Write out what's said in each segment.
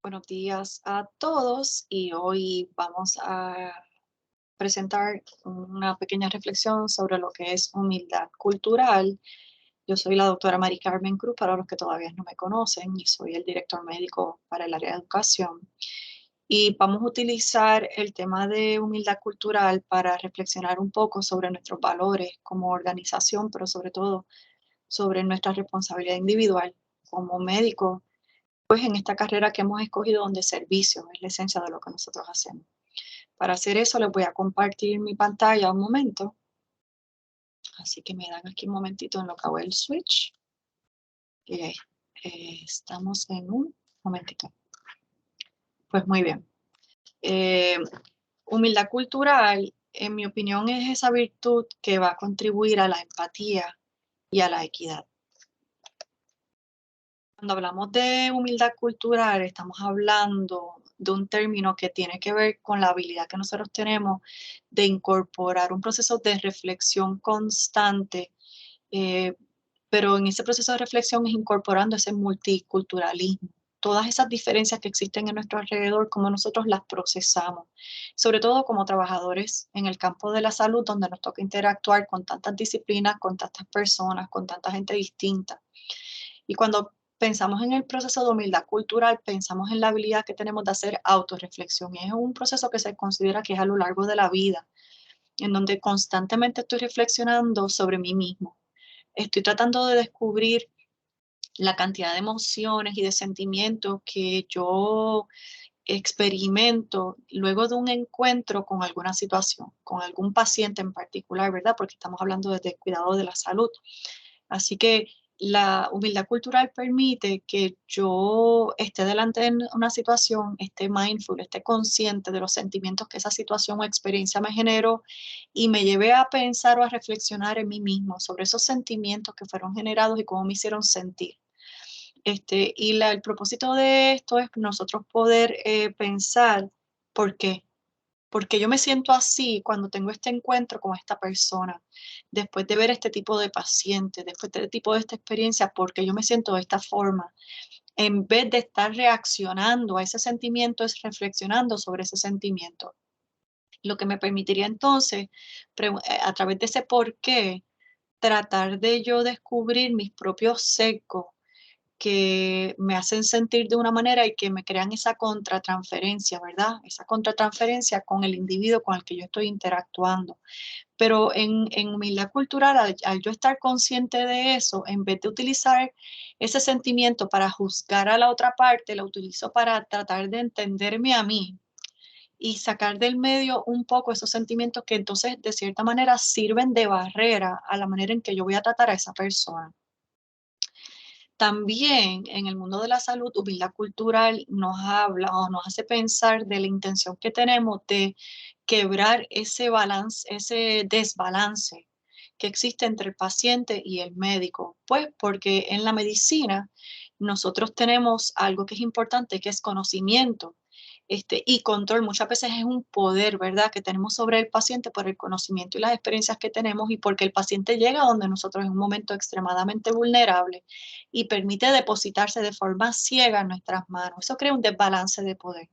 Buenos días a todos y hoy vamos a presentar una pequeña reflexión sobre lo que es humildad cultural. Yo soy la doctora Mari Carmen Cruz, para los que todavía no me conocen, y soy el director médico para el área de educación. Y vamos a utilizar el tema de humildad cultural para reflexionar un poco sobre nuestros valores como organización, pero sobre todo sobre nuestra responsabilidad individual como médico pues en esta carrera que hemos escogido donde servicio es la esencia de lo que nosotros hacemos. Para hacer eso les voy a compartir mi pantalla un momento, así que me dan aquí un momentito en lo que hago el switch. Y ahí, estamos en un momentito. Pues muy bien. Eh, Humildad cultural, en mi opinión, es esa virtud que va a contribuir a la empatía y a la equidad. Cuando hablamos de humildad cultural, estamos hablando de un término que tiene que ver con la habilidad que nosotros tenemos de incorporar un proceso de reflexión constante, eh, pero en ese proceso de reflexión es incorporando ese multiculturalismo, todas esas diferencias que existen en nuestro alrededor, cómo nosotros las procesamos, sobre todo como trabajadores en el campo de la salud, donde nos toca interactuar con tantas disciplinas, con tantas personas, con tanta gente distinta. Y cuando pensamos en el proceso de humildad cultural, pensamos en la habilidad que tenemos de hacer autorreflexión. Y es un proceso que se considera que es a lo largo de la vida, en donde constantemente estoy reflexionando sobre mí mismo. Estoy tratando de descubrir la cantidad de emociones y de sentimientos que yo experimento luego de un encuentro con alguna situación, con algún paciente en particular, ¿verdad? Porque estamos hablando desde el cuidado de la salud. Así que la humildad cultural permite que yo esté delante de una situación, esté mindful, esté consciente de los sentimientos que esa situación o experiencia me generó y me lleve a pensar o a reflexionar en mí mismo sobre esos sentimientos que fueron generados y cómo me hicieron sentir. El propósito de esto es nosotros poder pensar por qué. Porque yo me siento así cuando tengo este encuentro con esta persona, después de ver este tipo de paciente, después de este tipo de esta experiencia, porque yo me siento de esta forma. En vez de estar reaccionando a ese sentimiento, es reflexionando sobre ese sentimiento. Lo que me permitiría entonces, a través de ese por qué, tratar de yo descubrir mis propios sesgos que me hacen sentir de una manera y que me crean esa contratransferencia, ¿verdad? Esa contratransferencia con el individuo con el que yo estoy interactuando. Pero en humildad cultural, al yo estar consciente de eso, en vez de utilizar ese sentimiento para juzgar a la otra parte, lo utilizo para tratar de entenderme a mí y sacar del medio un poco esos sentimientos que entonces de cierta manera sirven de barrera a la manera en que yo voy a tratar a esa persona. También en el mundo de la salud, humildad cultural nos habla o nos hace pensar de la intención que tenemos de quebrar ese balance, ese desbalance que existe entre el paciente y el médico. Pues porque en la medicina nosotros tenemos algo que es importante, que es conocimiento. Y control muchas veces es un poder, ¿verdad?, que tenemos sobre el paciente por el conocimiento y las experiencias que tenemos y porque el paciente llega donde nosotros en un momento extremadamente vulnerable y permite depositarse de forma ciega en nuestras manos. Eso crea un desbalance de poder.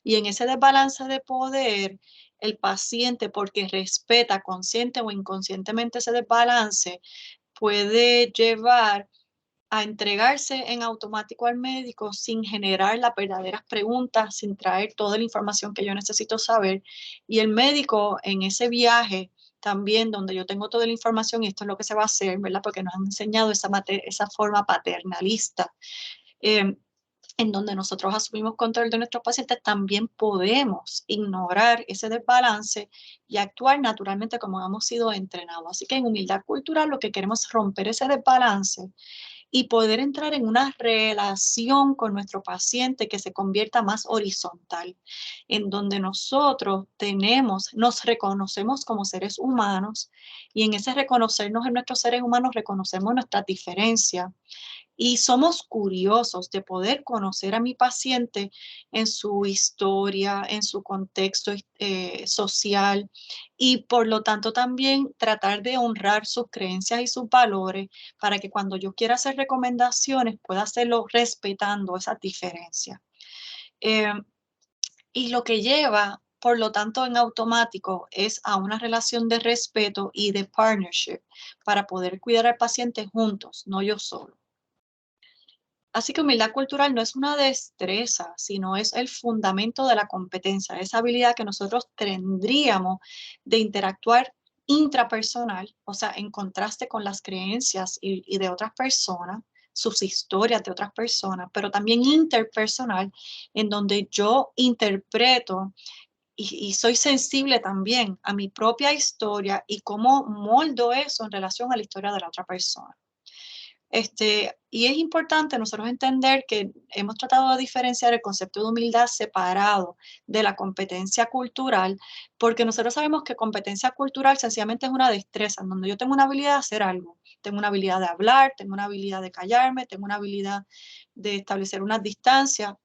Y en ese desbalance de poder, el paciente, porque respeta consciente o inconscientemente ese desbalance, puede llevar a entregarse en automático al médico sin generar las verdaderas preguntas, sin traer toda la información que yo necesito saber. Y el médico en ese viaje también, donde yo tengo toda la información, y esto es lo que se va a hacer, ¿verdad? Porque nos han enseñado esa forma paternalista, eh, en donde nosotros asumimos control de nuestros pacientes, también podemos ignorar ese desbalance y actuar naturalmente como hemos sido entrenados. Así que en humildad cultural lo que queremos es romper ese desbalance y poder entrar en una relación con nuestro paciente que se convierta más horizontal, en donde nosotros nos reconocemos como seres humanos y en ese reconocernos en nuestros seres humanos reconocemos nuestras diferencias y somos curiosos de poder conocer a mi paciente en su historia, en su contexto social y por lo tanto también tratar de honrar sus creencias y sus valores para que cuando yo quiera hacer recomendaciones pueda hacerlo respetando esas diferencias. Eh, y lo que lleva, por lo tanto, en automático es a una relación de respeto y de partnership para poder cuidar al paciente juntos, no yo solo. Así que humildad cultural no es una destreza, sino es el fundamento de la competencia, esa habilidad que nosotros tendríamos de interactuar intrapersonal, o sea, en contraste con las creencias y de otras personas, sus historias de otras personas, pero también interpersonal, en donde yo interpreto y soy sensible también a mi propia historia y cómo moldo eso en relación a la historia de la otra persona. Y es importante nosotros entender que hemos tratado de diferenciar el concepto de humildad separado de la competencia cultural, porque nosotros sabemos que competencia cultural sencillamente es una destreza, en donde yo tengo una habilidad de hacer algo, tengo una habilidad de hablar, tengo una habilidad de callarme, tengo una habilidad de establecer unas distancias,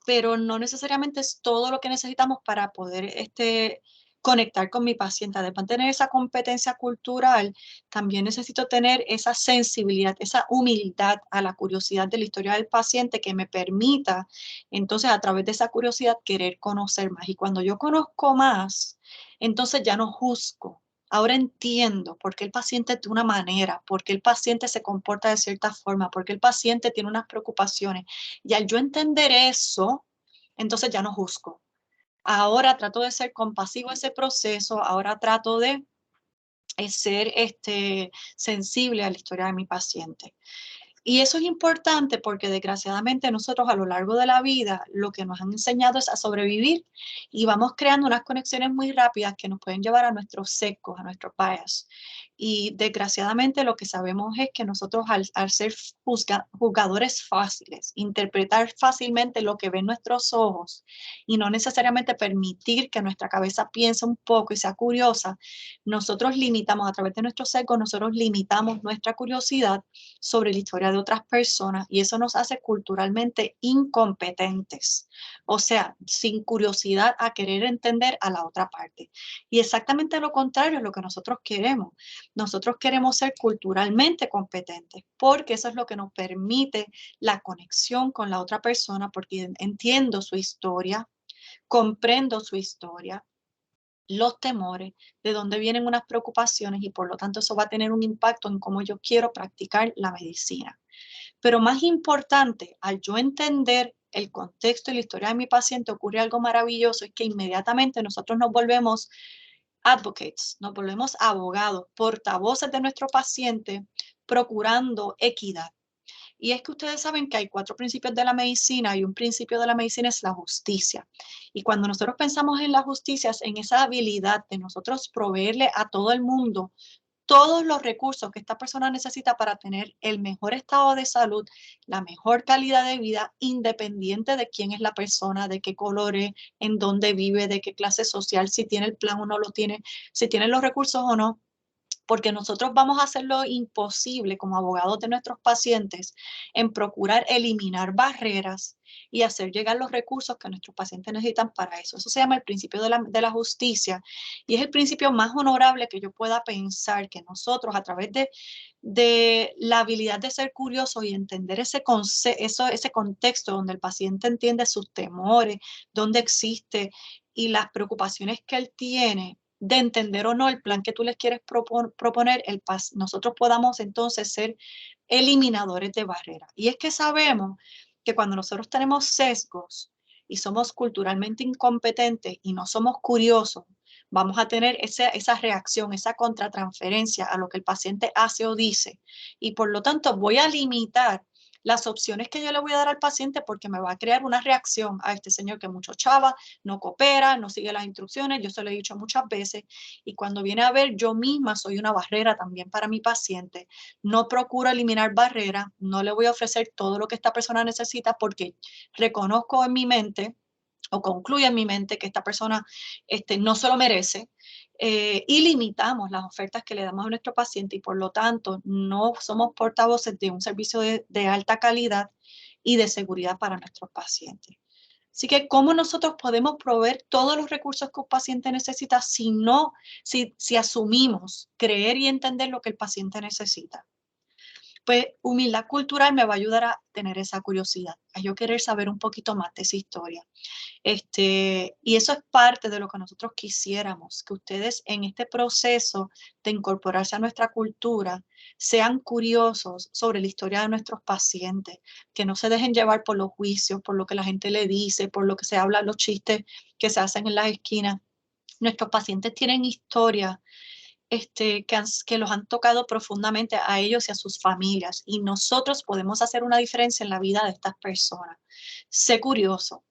pero no necesariamente es todo lo que necesitamos para poder conectar con mi paciente. Además de tener esa competencia cultural, también necesito tener esa sensibilidad, esa humildad a la curiosidad de la historia del paciente que me permita, entonces, a través de esa curiosidad, querer conocer más. Y cuando yo conozco más, entonces ya no juzgo. Ahora entiendo por qué el paciente de una manera, por qué el paciente se comporta de cierta forma, por qué el paciente tiene unas preocupaciones. Y al yo entender eso, entonces ya no juzgo. Ahora trato de ser compasivo en ese proceso, ahora trato de ser sensible a la historia de mi paciente. Y eso es importante porque desgraciadamente nosotros a lo largo de la vida lo que nos han enseñado es a sobrevivir y vamos creando unas conexiones muy rápidas que nos pueden llevar a nuestros sesgos, a nuestros bias. Y desgraciadamente lo que sabemos es que nosotros al ser juzgadores fáciles, interpretar fácilmente lo que ven nuestros ojos y no necesariamente permitir que nuestra cabeza piense un poco y sea curiosa, nosotros limitamos a través de nuestros sesgos, nosotros limitamos nuestra curiosidad sobre la historia de otras personas y eso nos hace culturalmente incompetentes, o sea, sin curiosidad a querer entender a la otra parte. Y exactamente lo contrario es lo que nosotros queremos. Nosotros queremos ser culturalmente competentes porque eso es lo que nos permite la conexión con la otra persona porque entiendo su historia, comprendo su historia, los temores, de dónde vienen unas preocupaciones y por lo tanto eso va a tener un impacto en cómo yo quiero practicar la medicina. Pero más importante, al yo entender el contexto y la historia de mi paciente, ocurre algo maravilloso, es que inmediatamente nosotros nos volvemos advocates, nos volvemos abogados, portavoces de nuestro paciente, procurando equidad. Y es que ustedes saben que hay 4 principios de la medicina y un principio de la medicina es la justicia. Y cuando nosotros pensamos en la justicia, es en esa habilidad de nosotros proveerle a todo el mundo todos los recursos que esta persona necesita para tener el mejor estado de salud, la mejor calidad de vida, independiente de quién es la persona, de qué color es, en dónde vive, de qué clase social, si tiene el plan o no lo tiene, si tiene los recursos o no, porque nosotros vamos a hacer lo imposible como abogados de nuestros pacientes en procurar eliminar barreras y hacer llegar los recursos que nuestros pacientes necesitan para eso. Eso se llama el principio de la justicia y es el principio más honorable que yo pueda pensar que nosotros a través de la habilidad de ser curiosos y entender ese contexto donde el paciente entiende sus temores, dónde existe y las preocupaciones que él tiene, de entender o no el plan que tú les quieres proponer, nosotros podamos entonces ser eliminadores de barreras. Y es que sabemos que cuando nosotros tenemos sesgos y somos culturalmente incompetentes y no somos curiosos, vamos a tener esa reacción, esa contratransferencia a lo que el paciente hace o dice. Y por lo tanto voy a limitar las opciones que yo le voy a dar al paciente porque me va a crear una reacción a este señor que mucho chava, no coopera, no sigue las instrucciones, yo se lo he dicho muchas veces y cuando viene a ver yo misma soy una barrera también para mi paciente, no procuro eliminar barreras, no le voy a ofrecer todo lo que esta persona necesita porque reconozco en mi mente o concluye en mi mente que esta persona no se lo merece y limitamos las ofertas que le damos a nuestro paciente y por lo tanto no somos portavoces de un servicio de alta calidad y de seguridad para nuestros pacientes. Así que, ¿cómo nosotros podemos proveer todos los recursos que un paciente necesita si asumimos creer y entender lo que el paciente necesita? Pues humildad cultural me va a ayudar a tener esa curiosidad, a yo querer saber un poquito más de esa historia. Y eso es parte de lo que nosotros quisiéramos, que ustedes en este proceso de incorporarse a nuestra cultura sean curiosos sobre la historia de nuestros pacientes, que no se dejen llevar por los juicios, por lo que la gente le dice, por lo que se habla, los chistes que se hacen en las esquinas. Nuestros pacientes tienen historias que los han tocado profundamente a ellos y a sus familias, y nosotros podemos hacer una diferencia en la vida de estas personas. Sé curioso.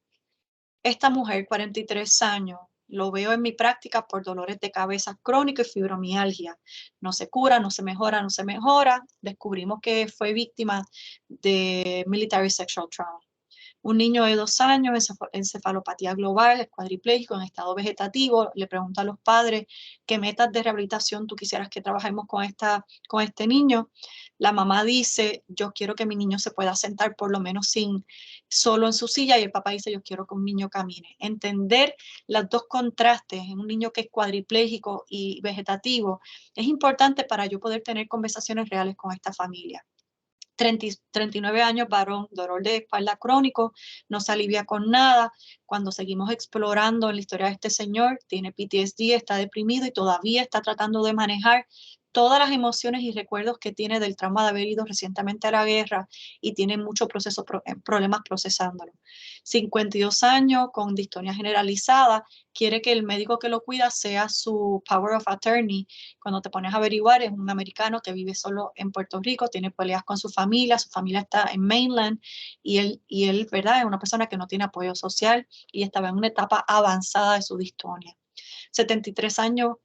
Esta mujer, 43 años, lo veo en mi práctica por dolores de cabeza crónicos y fibromialgia. No se cura, no se mejora, no se mejora. Descubrimos que fue víctima de military sexual trauma. Un niño de 2 años, encefalopatía global, es cuadripléjico, en estado vegetativo. Le pregunto a los padres qué metas de rehabilitación tú quisieras que trabajemos con este niño. La mamá dice, yo quiero que mi niño se pueda sentar por lo menos solo en su silla, y el papá dice, yo quiero que un niño camine. Entender los dos contrastes en un niño que es cuadripléjico y vegetativo es importante para yo poder tener conversaciones reales con esta familia. 39 años, varón, dolor de espalda crónico, no se alivia con nada. Cuando seguimos explorando en la historia de este señor, tiene PTSD, está deprimido y todavía está tratando de manejar todas las emociones y recuerdos que tiene del trauma de haber ido recientemente a la guerra, y tiene muchos problemas procesándolo. 52 años, con distonía generalizada, quiere que el médico que lo cuida sea su power of attorney. Cuando te pones a averiguar, es un americano que vive solo en Puerto Rico, tiene peleas con su familia está en mainland, y él, ¿verdad? Es una persona que no tiene apoyo social y estaba en una etapa avanzada de su distonia. 73 años,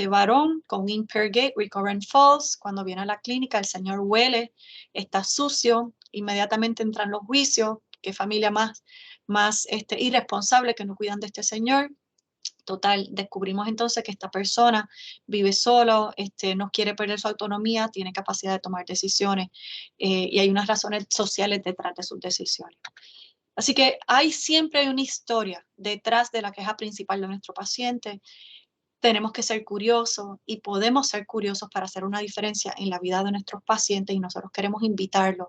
varón con impaired gait, recurrent falls. Cuando viene a la clínica, el señor huele, está sucio, inmediatamente entran los juicios, qué familia más irresponsable que no cuidan de este señor. Total, descubrimos entonces que esta persona vive solo, no quiere perder su autonomía, tiene capacidad de tomar decisiones, y hay unas razones sociales detrás de sus decisiones. Así que siempre hay una historia detrás de la queja principal de nuestro paciente. Tenemos que ser curiosos, y podemos ser curiosos para hacer una diferencia en la vida de nuestros pacientes, y nosotros queremos invitarlos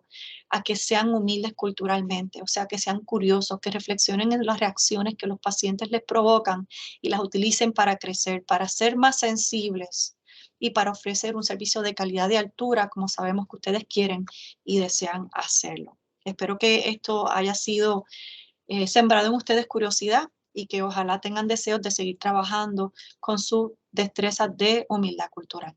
a que sean humildes culturalmente, o sea, que sean curiosos, que reflexionen en las reacciones que los pacientes les provocan y las utilicen para crecer, para ser más sensibles y para ofrecer un servicio de calidad de altura, como sabemos que ustedes quieren y desean hacerlo. Espero que esto haya sido sembrado en ustedes curiosidad, y que ojalá tengan deseos de seguir trabajando con su destreza de humildad cultural.